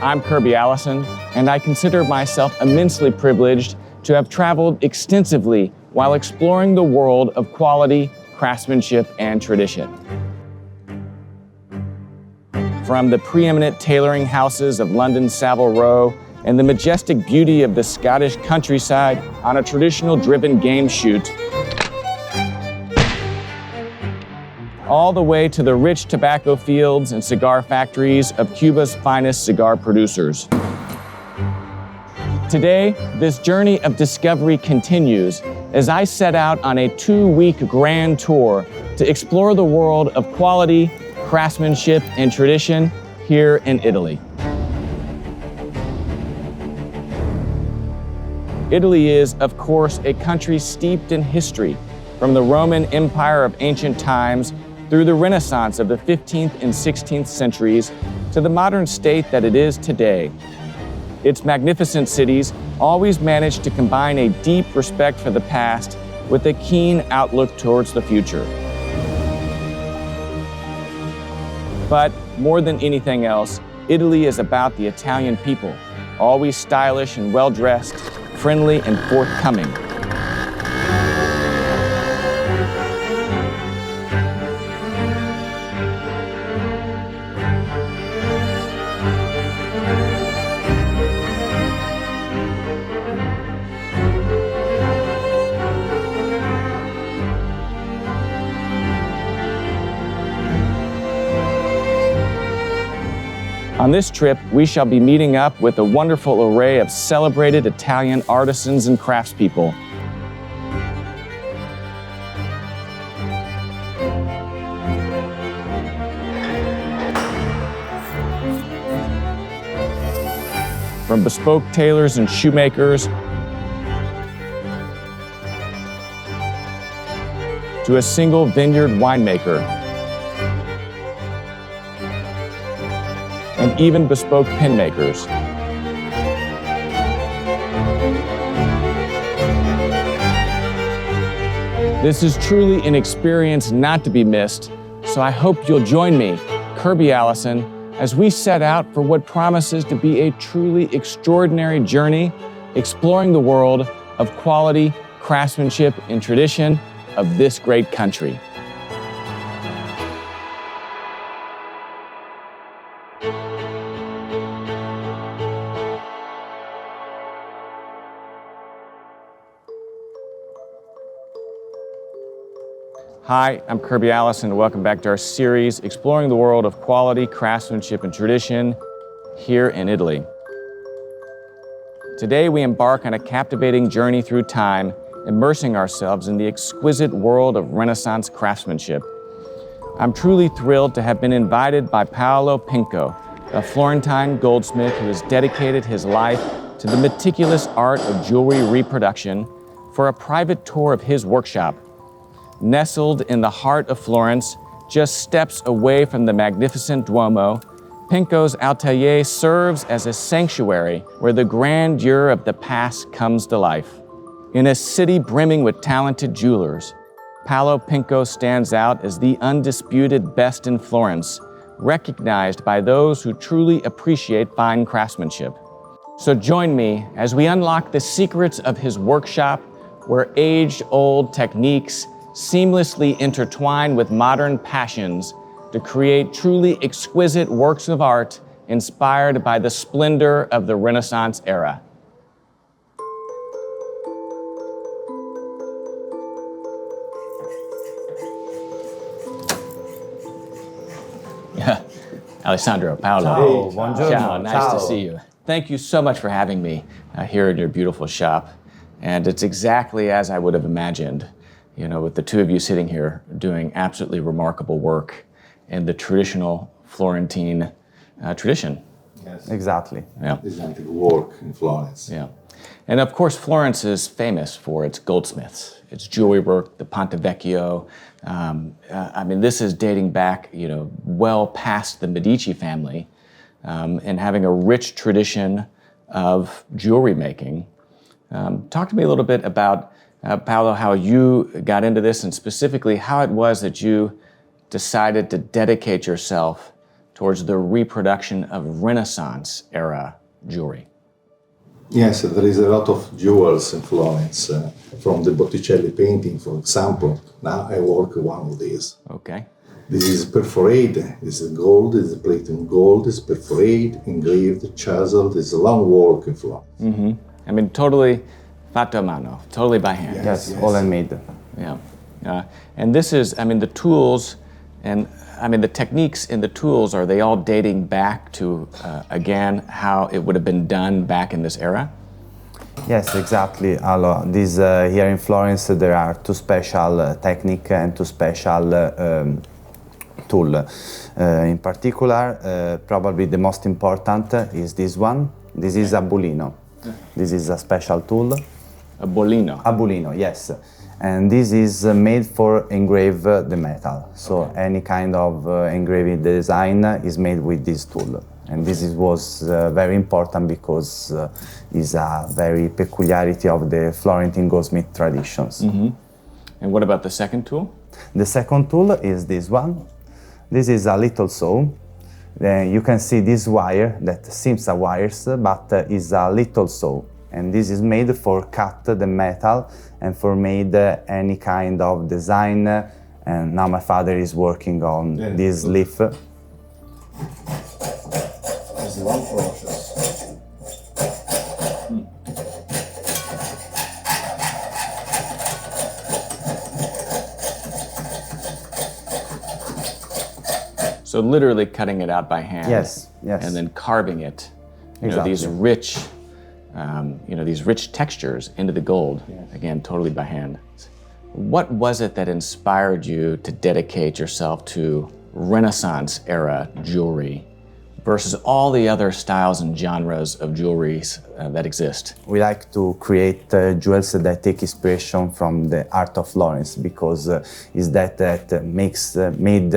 I'm Kirby Allison, and I consider myself immensely privileged to have traveled extensively while exploring the world of quality, craftsmanship, and tradition. From the preeminent tailoring houses of London's Savile Row and the majestic beauty of the Scottish countryside on a traditional driven game shoot, all the way to the rich tobacco fields and cigar factories of Cuba's finest cigar producers. Today, this journey of discovery continues as I set out on a 2-week grand tour to explore the world of quality, craftsmanship, and tradition here in Italy. Italy is, of course, a country steeped in history, from the Roman Empire of ancient times through the Renaissance of the 15th and 16th centuries to the modern state that it is today. Its magnificent cities always manage to combine a deep respect for the past with a keen outlook towards the future. But more than anything else, Italy is about the Italian people, always stylish and well-dressed, friendly and forthcoming. On this trip, we shall be meeting up with a wonderful array of celebrated Italian artisans and craftspeople. From bespoke tailors and shoemakers to a single vineyard winemaker, and even bespoke pen makers. This is truly an experience not to be missed, so I hope you'll join me, Kirby Allison, as we set out for what promises to be a truly extraordinary journey exploring the world of quality, craftsmanship, and tradition of this great country. Hi, I'm Kirby Allison, and welcome back to our series exploring the world of quality, craftsmanship, and tradition here in Italy. Today we embark on a captivating journey through time, immersing ourselves in the exquisite world of Renaissance craftsmanship. I'm truly thrilled to have been invited by Paolo Penko, a Florentine goldsmith who has dedicated his life to the meticulous art of jewelry reproduction, for a private tour of his workshop. Nestled in the heart of Florence, just steps away from the magnificent Duomo, Penko's atelier serves as a sanctuary where the grandeur of the past comes to life. In a city brimming with talented jewelers, Paolo Penko stands out as the undisputed best in Florence, recognized by those who truly appreciate fine craftsmanship. So join me as we unlock the secrets of his workshop, where age-old techniques seamlessly intertwine with modern passions to create truly exquisite works of art inspired by the splendor of the Renaissance era. Alessandro, Paolo. Ciao, buongiorno. Ciao, nice to see you. Thank you so much for having me here in your beautiful shop. And it's exactly as I would have imagined, you know, with the two of you sitting here doing absolutely remarkable work in the traditional Florentine tradition. Yes, exactly. Yeah. Design work in Florence. Yeah. And of course, Florence is famous for its goldsmiths, its jewelry work, the Ponte Vecchio. I mean, this is dating back, you know, well past the Medici family, and having a rich tradition of jewelry making. Talk to me a little bit about, Paolo, how you got into this, and specifically how it was that you decided to dedicate yourself towards the reproduction of Renaissance era jewelry. Yes, there is a lot of jewels in Florence, from the Botticelli painting, for example. Now I work one of these. Okay. This is perforated, this is gold, this is plated in gold, this is perforated, engraved, chiseled. This is a long work in Florence. Mm-hmm. I mean, totally fatto a mano, totally by hand. Yes, all handmade. Yeah. And this is, I mean, the tools and, I mean, the techniques in the tools, are they all dating back to, again, how it would have been done back in this era? Yes, exactly. Allora, this, here in Florence there are two special technique and two special tool. In particular, probably the most important is this one. This is a bulino. This is a special tool. A bolino. A bulino, yes. And this is made for engrave the metal. So any kind of engraving design is made with this tool. And this was very important because it's a very peculiarity of the Florentine goldsmith traditions. Mm-hmm. And what about the second tool? The second tool is this one. This is a little saw. You can see this wire that seems a wires, but is a little saw. And this is made for cut the metal and for made any kind of design. And now my father is working on this leaf. It's a long process. So literally cutting it out by hand. Yes, yes. And then carving it. You know, Exactly. these rich, these rich textures into the gold. Yes. Again, totally by hand. What was it that inspired you to dedicate yourself to Renaissance era jewelry versus all the other styles and genres of jewelries that exist? We like to create jewels that take inspiration from the art of Florence because it's that makes made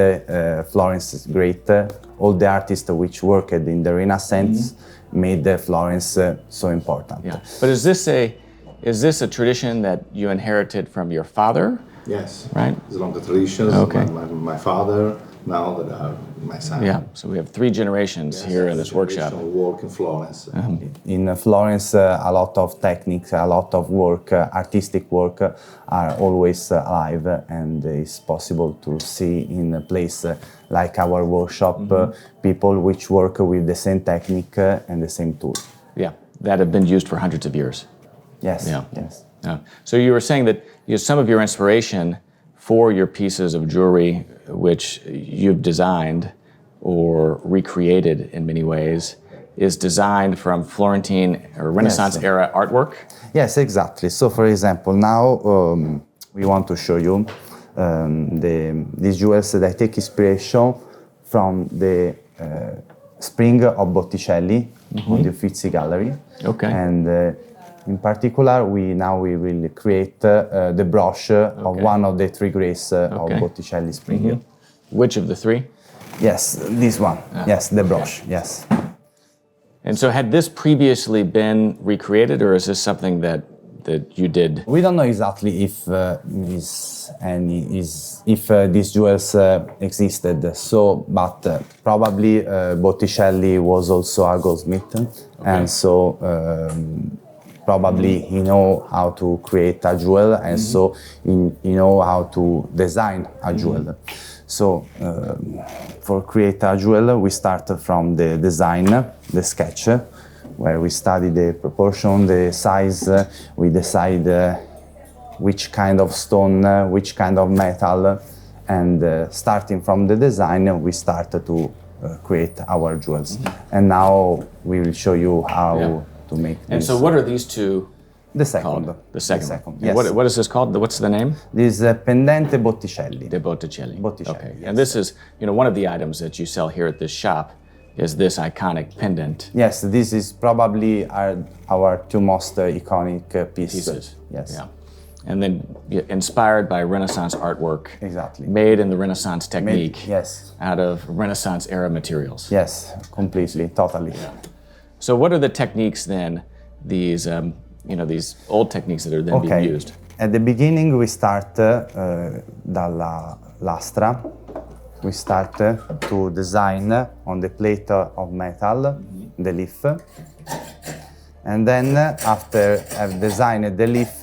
Florence great. All the artists which worked in the Renaissance made Florence so important. Yeah. But is this a tradition that you inherited from your father? Yes. Right. It's along the traditions. Okay. My father, now that my son. Yeah. So we have three generations here in this workshop. Work in Florence. In Florence, a lot of techniques, a lot of work, artistic work, are always alive, and it's possible to see in a place like our workshop people which work with the same technique and the same tool. Yeah, that have been used for hundreds of years. Yes. Yeah. Yes. So you were saying that some of your inspiration for your pieces of jewelry, which you've designed or recreated in many ways, is designed from Florentine or Renaissance era artwork? Yes, exactly. So, for example, now we want to show you these jewels that take inspiration from the spring of Botticelli on the Uffizi Gallery. Okay. And in particular, we will create the brush of one of the three graces of Botticelli spring. Which of the three? Yes, this one. Yes, the brush. Yes. And so had this previously been recreated, or is this something that you did? We don't know exactly if these jewels existed. So, but probably Botticelli was also a goldsmith, and so probably he know how to create a jewel, and so he know how to design a jewel. So, for create a jewel, we start from the design, the sketch, where we study the proportion, the size. We decide which kind of stone, which kind of metal, and starting from the design, we start to create our jewels. And now we will show you how to make this. And so what are these two? The second. Called? The second. And yes. What is this called? What's the name? This is Pendente Botticelli. De Botticelli. Botticelli. Okay. Yes. And this is, one of the items that you sell here at this shop is this iconic pendant. Yes, this is probably our two most iconic Pieces. Yes. Yeah. And then inspired by Renaissance artwork. Exactly. Made in the Renaissance technique. Yes. Out of Renaissance era materials. Yes, completely, totally. Yeah. So what are the techniques then, these old techniques that are then being used? At the beginning we start dalla lastra. we start to design on the plate of metal the leaf. And then after I've designed the leaf,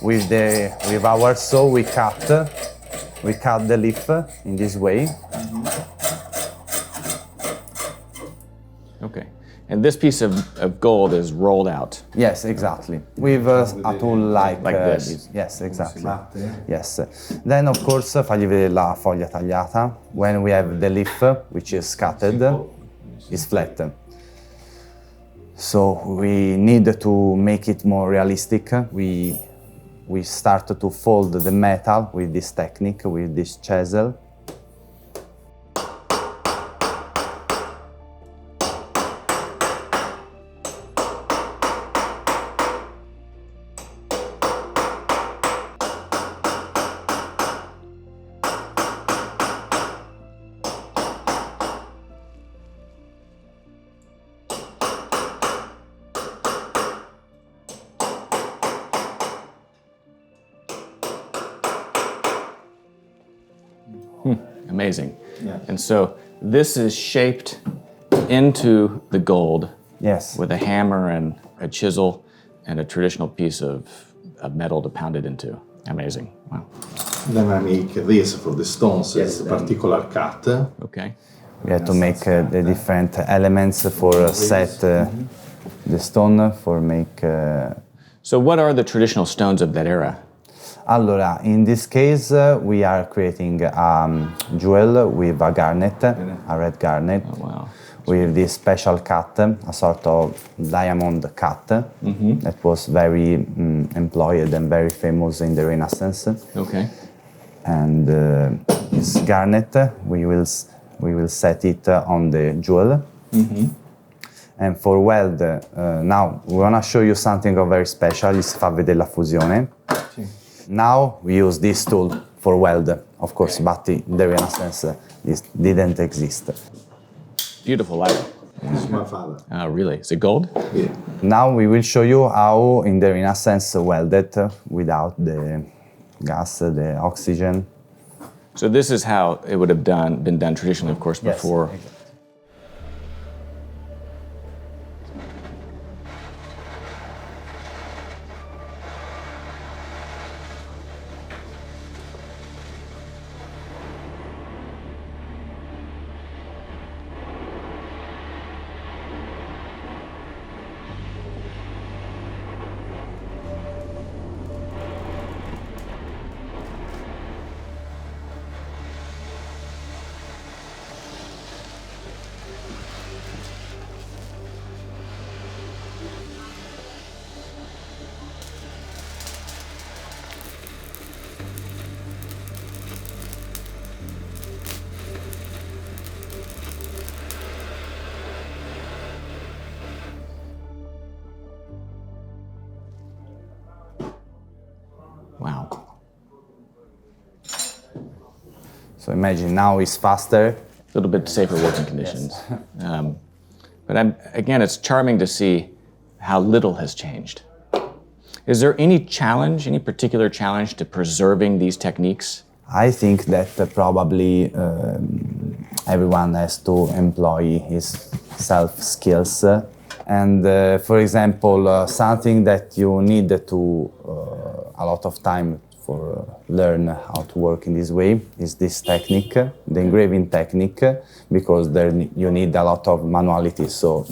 with our saw we cut the leaf in this way. Okay. And this piece of gold is rolled out. Yes, exactly. With a tool like this. Yes, exactly. Yes. Then, of course, fargli vedere la foglia tagliata. When we have the leaf, which is cutted, is flat. So we need to make it more realistic. We start to fold the metal with this technique, with this chisel. Amazing. Yeah. And so this is shaped into the gold. Yes. With a hammer and a chisel and a traditional piece of metal to pound it into. Amazing. Wow. Then I make this for the stones, it's a particular cut. Okay. We have to make the different elements for set the stone for make. So what are the traditional stones of that era? Allora, in this case, we are creating a jewel with a garnet, a red garnet, Wow. with this special cut, a sort of diamond cut that was very employed and very famous in the Renaissance. Okay. And this garnet, we will set it on the jewel. And for weld, now we want to show you something very special. Si fa vedere la fusione. Now we use this tool for weld, of course, but in the Renaissance this didn't exist. Beautiful light. This is my father. Oh, really? Is it gold? Yeah. Now we will show you how in the Renaissance welded without the gas, the oxygen. So this is how it would have been done traditionally, of course, before. Yes, exactly. Wow. So imagine now it's faster. A little bit safer working conditions. But again, it's charming to see how little has changed. Is there any challenge, any particular challenge to preserving these techniques? I think that probably everyone has to employ his self skills. And for example, something that you need to a lot of time for learn how to work in this way is this technique, the engraving technique, because there you need a lot of manuality. So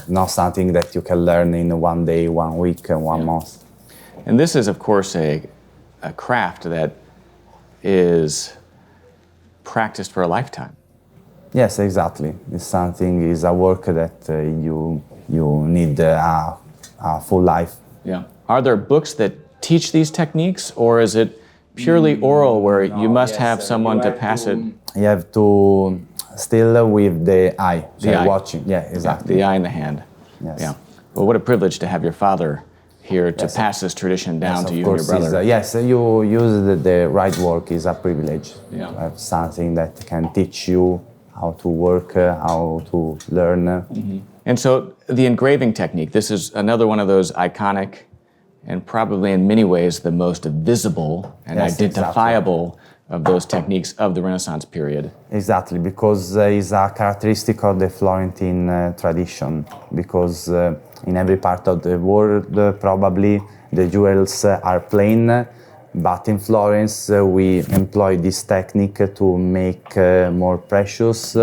not something that you can learn in 1 day, 1 week, and 1 month. And this is, of course, a craft that is practiced for a lifetime. Yes, exactly. It's something, is a work that you need a full life. Yeah. Are there books that teach these techniques, or is it purely oral where you must have someone to pass it? You have to still with the eye, The eye. watching. Yeah, exactly. The eye and the hand. Yes. Yeah. Well, what a privilege to have your father here to Yes. pass this tradition down Yes, to of you and your course, brother. yes, you use the right work is a privilege. Yeah. To have something that can teach you how to work, how to learn. And so the engraving technique, this is another one of those iconic and probably in many ways the most visible and Yes, identifiable of those techniques of the Renaissance period. Exactly, because it's a characteristic of the Florentine tradition, because in every part of the world probably the jewels are plain, but in Florence we employ this technique to make more precious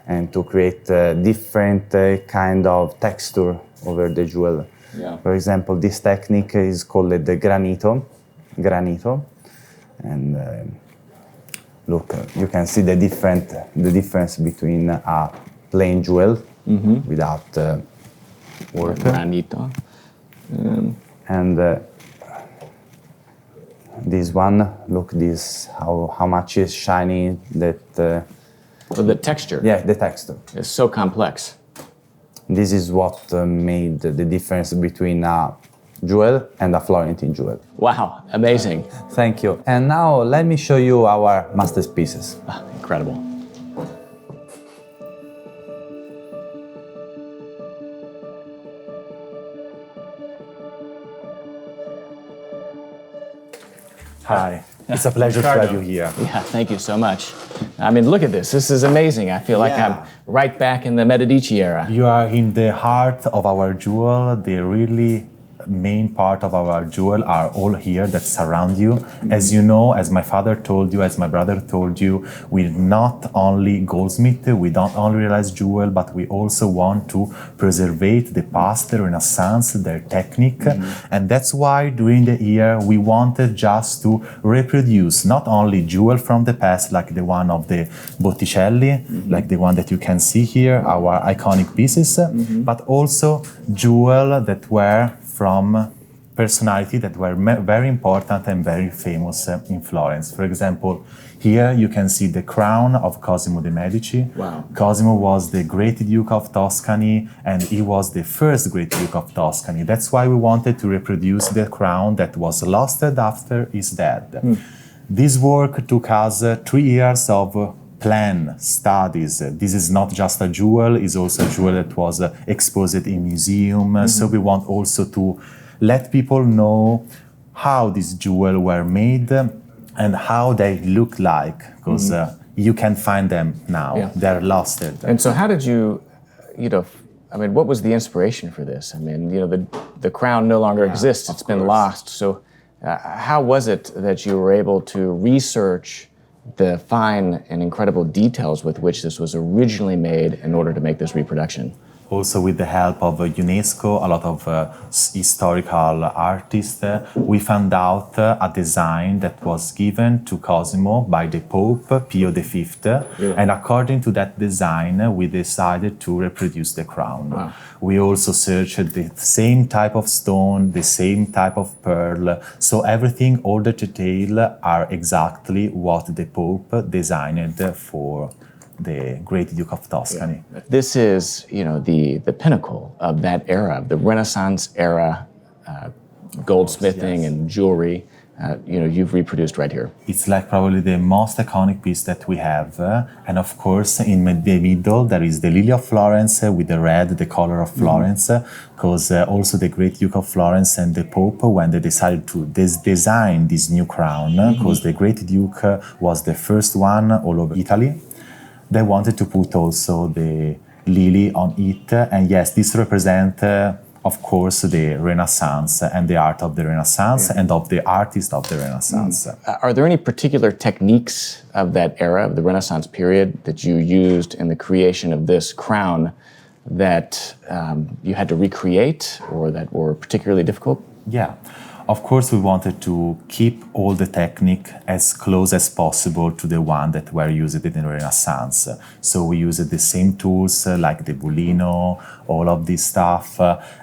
and to create different kind of texture over the jewel. Yeah. For example, this technique is called the granito, and look, you can see the difference between a plain jewel without work Granito. and this one. Look, this how much is shiny that. The texture Yeah, the texture. is so complex. This is what made the difference between a jewel and a Florentine jewel. Wow, amazing. Thank you. And now let me show you our masterpieces. Ah, incredible. Hi, it's a pleasure to have you here. Yeah, thank you so much. I mean, look at this. This is amazing. I feel like I'm right back in the Medici era. You are in the heart of our jewel. The really main part of our jewel are all here that surround you. As you know, as my father told you, as my brother told you, we're not only goldsmith, we don't only realize jewel, but we also want to preserve the past, the Renaissance, their technique. And that's why during the year we wanted just to reproduce not only jewel from the past, like the one of the Botticelli, like the one that you can see here, our iconic pieces, but also jewel that were from personality that were very important and very famous in Florence. For example, here you can see the crown of Cosimo de' Medici. Wow. Cosimo was the great Duke of Tuscany, and he was the first great Duke of Tuscany. That's why we wanted to reproduce the crown that was lost after his death. This work took us 3 years of plan, studies. This is not just a jewel, it's also a jewel that was exposed in museum. So we want also to let people know how these jewels were made and how they look like, because you can find them now. Yeah. They're lost. And so how did you I mean, what was the inspiration for this? I mean, the crown no longer exists. It's been lost. So how was it that you were able to research the fine and incredible details with which this was originally made in order to make this reproduction? Also with the help of UNESCO, a lot of historical artists, we found out a design that was given to Cosimo by the Pope Pio V. And according to that design, we decided to reproduce the crown. Wow. We also searched the same type of stone, the same type of pearl. So everything, all the details are exactly what the Pope designed for the great Duke of Tuscany. This is, the pinnacle of that era, the Renaissance era goldsmithing and jewelry. You've reproduced right here. It's like probably the most iconic piece that we have. And of course, in the middle, there is the Lily of Florence with the red, the color of Florence, because also the great Duke of Florence and the Pope, when they decided to design this new crown, because the great Duke was the first one all over Italy, they wanted to put also the lily on it. And yes, this represents, of course, the Renaissance and the art of the Renaissance and of the artist of the Renaissance. Are there any particular techniques of that era, of the Renaissance period, that you used in the creation of this crown that you had to recreate or that were particularly difficult? Yeah. Of course, we wanted to keep all the technique as close as possible to the one that were used in the Renaissance. So we used the same tools like the bulino, all of this stuff.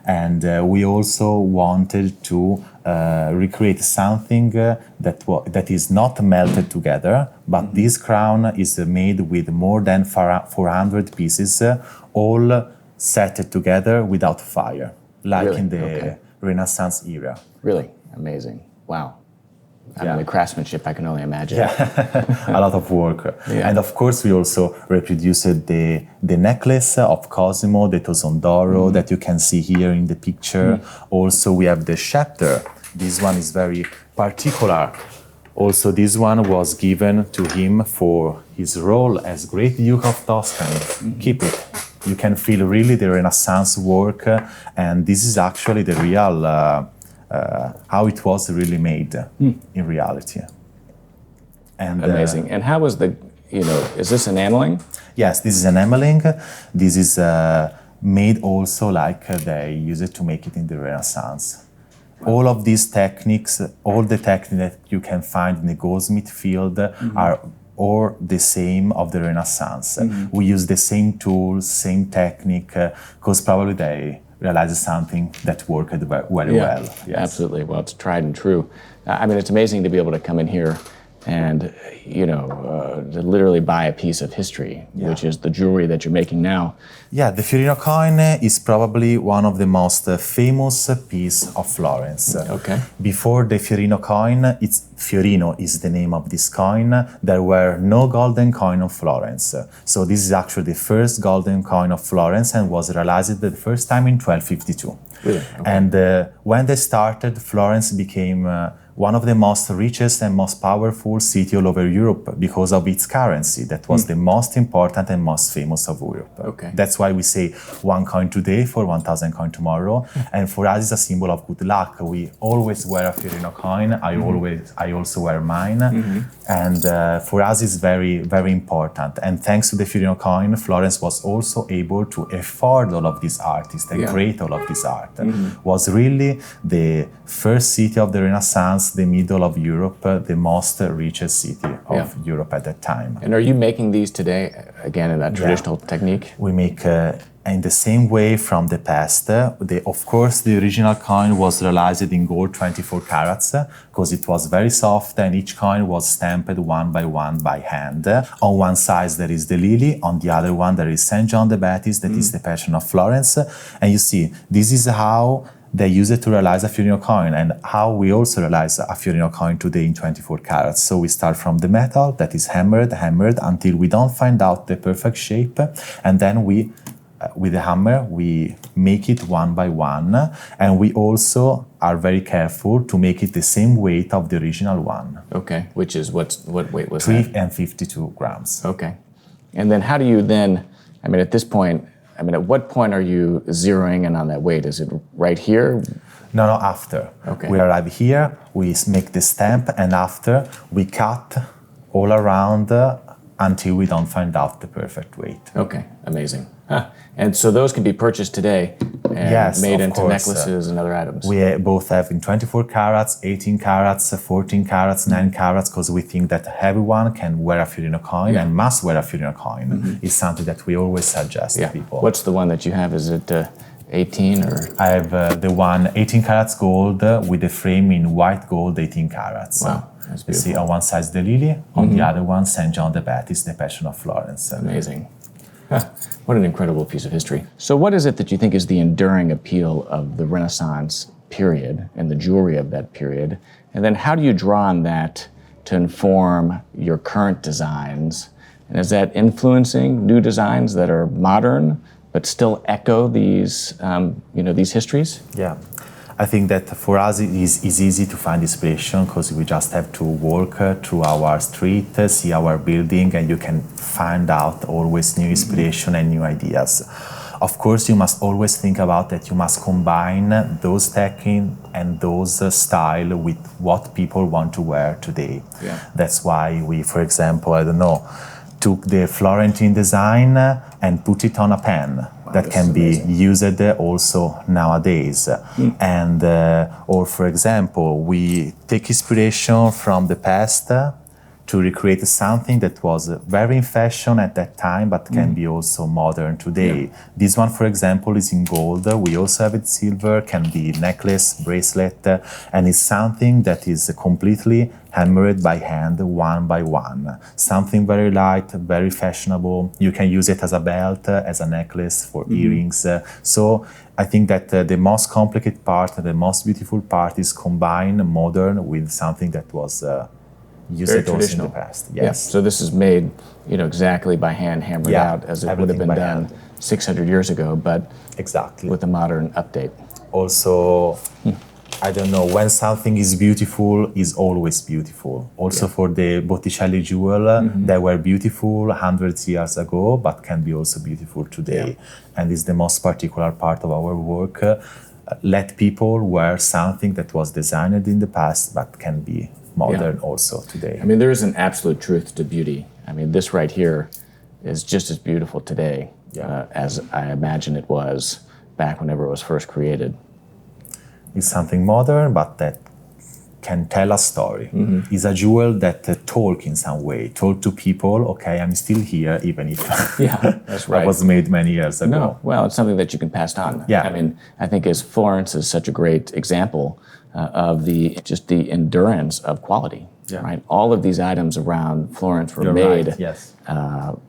And we also wanted to recreate something that is not melted together, but this crown is made with more than 400 pieces, all set together without fire, like Really? in the Okay. Renaissance era. Really amazing. Wow. I mean, the craftsmanship, I can only imagine. A lot of work. Yeah. And of course, we also reproduced the necklace of Cosimo, the Tosondoro that you can see here in the picture. Also, we have the scepter. This one is very particular. Also, this one was given to him for his role as Great Duke of Tuscany. Keep it. You can feel really the Renaissance work, and this is actually the real, how it was really made in reality. And, Amazing. And how was the, is this enameling? Yes, this is enameling. This is made also like they use it to make it in the Renaissance. All of these techniques, all the techniques that you can find in the goldsmith field are all the same of the Renaissance. We use the same tools, same technique, because probably they realized something that worked very well. Yes. Absolutely. Well, it's tried and true. I mean, it's amazing to be able to come in here and, to literally buy a piece of history, which is the jewelry that you're making now. Yeah, the fiorino coin is probably one of the most famous piece of Florence. Okay. Before the fiorino coin, fiorino is the name of this coin. There were no golden coin of Florence. So this is actually the first golden coin of Florence and was realized the first time in 1252. Really? Okay. And when they started, Florence became one of the most richest and most powerful city all over Europe because of its currency that was the most important and most famous of Europe. Okay. That's why we say 1 coin today for 1,000 coin tomorrow. And for us, it's a symbol of good luck. We always wear a fiorino coin. I also wear mine. And for us, it's very, very important. And thanks to the fiorino coin, Florence was also able to afford all of these artists and create all of this art. Was really the first city of the Renaissance, the middle of Europe, the most richest city of Europe at that time. And are you making these today, again, in that traditional technique? We make in the same way from the past. Of course, the original coin was realized in gold 24 carats because it was very soft and each coin was stamped one by one by hand. On one side there is the lily, on the other one there is St. John the Baptist, that is the Passion of Florence. And you see, this is how they use it to realize a fiorino coin and how we also realize a fiorino coin today in 24 carats. So we start from the metal that is hammered until we don't find out the perfect shape, and then we with the hammer we make it one by one, and we also are very careful to make it the same weight of the original one. Okay, which is what weight was 352 grams. Okay. And then how do you then, at this point, at what point are you zeroing in on that weight? Is it right here? No, after. Okay. We arrive here, we make the stamp, and after we cut all around until we don't find out the perfect weight. Okay, amazing. Huh. And so those can be purchased today and made into necklaces and other items. We both have in 24 carats, 18 carats, 14 carats, 9 carats, because we think that everyone can wear a fiorino coin and must wear a fiorino coin. It's something that we always suggest to people. What's the one that you have? Is it 18 or? I have the one 18 carats gold with the frame in white gold 18 carats. Wow, that's beautiful. You see on one side the lily, on the other one St. John the Baptist, the Passion of Florence. Amazing. What an incredible piece of history. So what is it that you think is the enduring appeal of the Renaissance period and the jewelry of that period? And then how do you draw on that to inform your current designs? And is that influencing new designs that are modern but still echo these, these histories? Yeah. I think that for us it is easy to find inspiration because we just have to walk through our street, see our building, and you can find out always new inspiration and new ideas. Of course, you must always think about that you must combine those techniques and those style with what people want to wear today. Yeah. That's why we, for example, took the Florentine design and put it on a pen. That can be used also nowadays. And, or for example, we take inspiration from the past to recreate something that was very in fashion at that time, but can be also modern today. This one, for example, is in gold. We also have it silver, can be necklace, bracelet, and it's something that is completely hammered by hand, one by one. Something very light, very fashionable. You can use it as a belt, as a necklace, for earrings. So I think that the most complicated part, the most beautiful part is combine modern with something that was used Very also in traditional. the past. Yeah. Yes. So this is made, exactly by hand, hammered Yeah, out as it would have everything been by done hand. 600 years ago, but Exactly. with a modern update. Also, I don't know, when something is beautiful, is always beautiful. Also for the Botticelli jewel, they were beautiful hundreds years ago, but can be also beautiful today. And it's the most particular part of our work. Let people wear something that was designed in the past, but can be modern also today. I mean, there is an absolute truth to beauty. I mean, this right here is just as beautiful today as I imagine it was back whenever it was first created. It's something modern, but that can tell a story. It's a jewel that talk in some way, talk to people, okay, I'm still here, even if That's right. it was made many years ago. No, well, it's something that you can pass on. Yeah. I mean, I think as Florence is such a great example of the endurance of quality. Right. All of these items around Florence were You're made right, yes.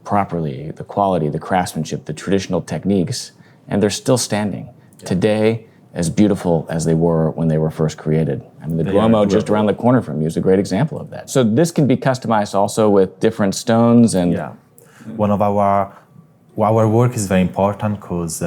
properly. The quality, the craftsmanship, the traditional techniques, and they're still standing today, as beautiful as they were when they were first created. I mean, the Duomo just around the corner from you is a great example of that. So this can be customized also with different stones and. Yeah, one of our work is very important because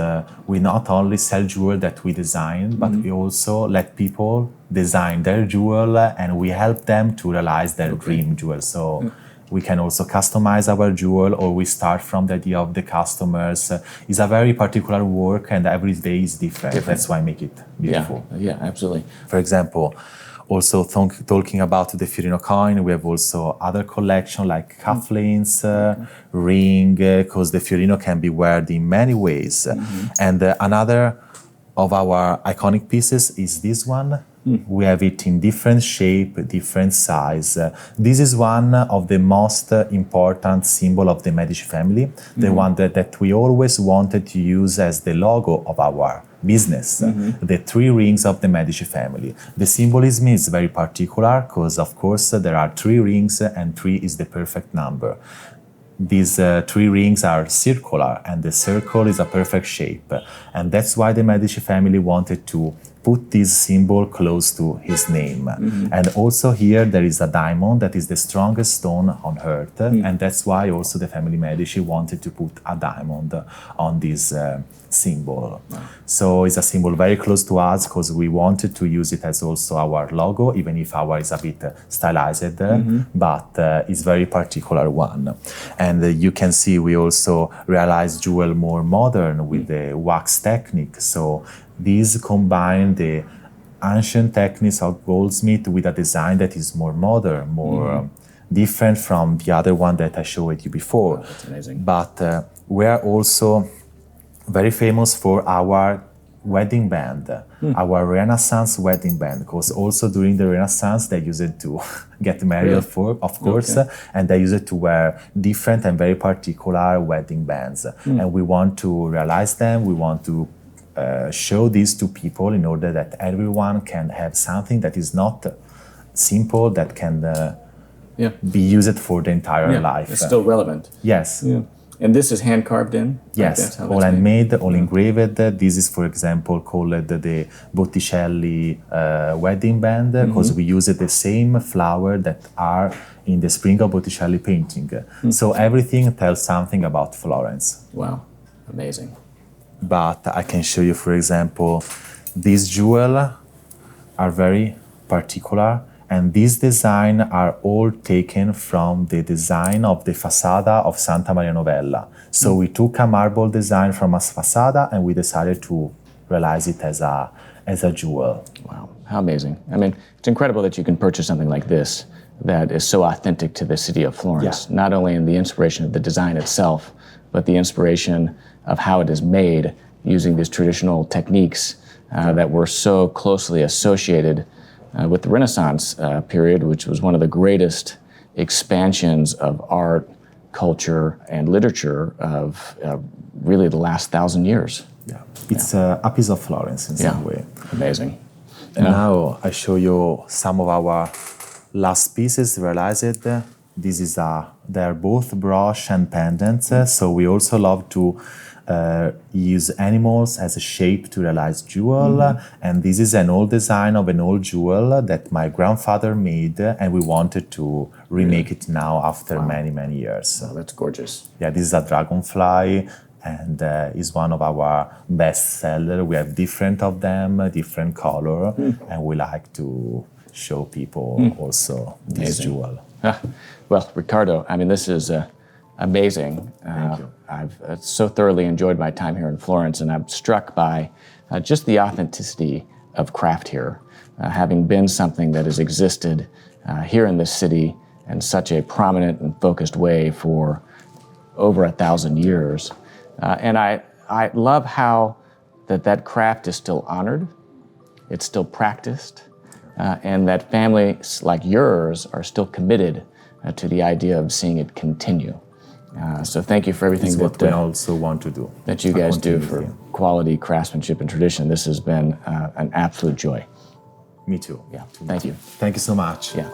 we not only sell jewel that we design, but we also let people design their jewel and we help them to realize their dream jewel. So we can also customize our jewel, or we start from the idea of the customers. It's a very particular work and every day is different. That's why I make it beautiful. Yeah, absolutely. For example, also talking about the fiorino coin, we have also other collection like cufflinks, ring, because the fiorino can be worn in many ways. And another of our iconic pieces is this one. We have it in different shape, different size. This is one of the most important symbol of the Medici family, the one that we always wanted to use as the logo of our business, the 3 rings of the Medici family. The symbolism is very particular because, of course, there are 3 rings and 3 is the perfect number. These 3 rings are circular and the circle is a perfect shape. And that's why the Medici family wanted to put this symbol close to his name. And also here there is a diamond that is the strongest stone on earth. And that's why also the family Medici wanted to put a diamond on this symbol. So it's a symbol very close to us because we wanted to use it as also our logo, even if our is a bit stylized, but it's very particular one. And you can see we also realized jewel more modern with the wax technique. So these combine the ancient techniques of goldsmith with a design that is more modern, more different from the other one that I showed you before. That's amazing. But we are also very famous for our wedding band, our Renaissance wedding band, because also during the Renaissance they used it to get married, of course, and they used it to wear different and very particular wedding bands. And we want to realize them, we want to show this to people in order that everyone can have something that is not simple, that can be used for the entire life. It's still relevant. Yes. Yeah. And this is hand carved in? Yes, That's how all it's handmade, all engraved. This is, for example, called the Botticelli wedding band because we use the same flower that are in the Spring of Botticelli painting. So everything tells something about Florence. Wow, amazing. But I can show you, for example, these jewels are very particular, and these designs are all taken from the design of the facada of Santa Maria Novella. So we took a marble design from a facada and we decided to realize it as a jewel. Wow, how amazing. I mean, it's incredible that you can purchase something like this that is so authentic to the city of Florence, not only in the inspiration of the design itself, but the inspiration of how it is made using these traditional techniques that were so closely associated with the Renaissance period, which was one of the greatest expansions of art, culture, and literature of really the last 1,000 years. Yeah, it's a piece of Florence in some way. Amazing. And now I show you some of our last pieces realized. This is they're both brush and pendants. So we also love to use animals as a shape to realize jewel. And this is an old design of an old jewel that my grandfather made, and we wanted to remake it now after many, many years. Oh, that's gorgeous. Yeah, this is a dragonfly, and is one of our best sellers. We have different of them, different color, and we like to show people also this jewel. Well, Riccardo, I mean, this is amazing. Thank you. I've so thoroughly enjoyed my time here in Florence, and I'm struck by just the authenticity of craft here, having been something that has existed here in this city in such a prominent and focused way for over 1,000 years. And I love how that craft is still honored, it's still practiced, and that families like yours are still committed to the idea of seeing it continue. So thank you for everything It's what we also want to do. that you guys do for quality craftsmanship and tradition. This has been an absolute joy. Me too. Yeah, thank you. Thank you so much. Yeah.